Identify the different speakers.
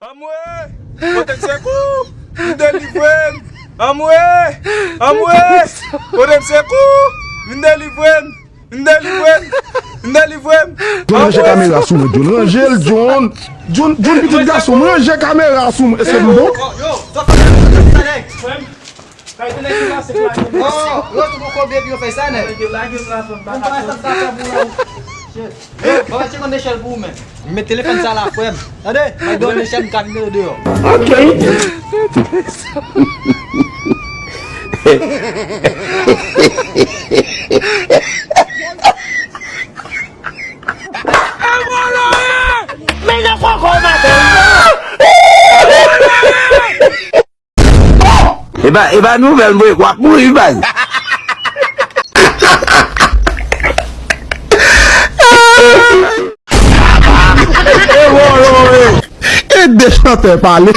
Speaker 1: Amwe, potem seku, vindelivem. Amwe, potem seku, vindelivem.
Speaker 2: John range caméra sous moi, John range John. John petit garçon, range caméra sous moi. C'est bon?
Speaker 3: Yo, ça fait yo, tu mau kau baby faz sana? Bawa cek kondisi album. Me telepon salah aku em. Ade, mai do nation kan dia.
Speaker 4: Iba nu vel muy guapo iban.
Speaker 2: Et des chanteurs parler.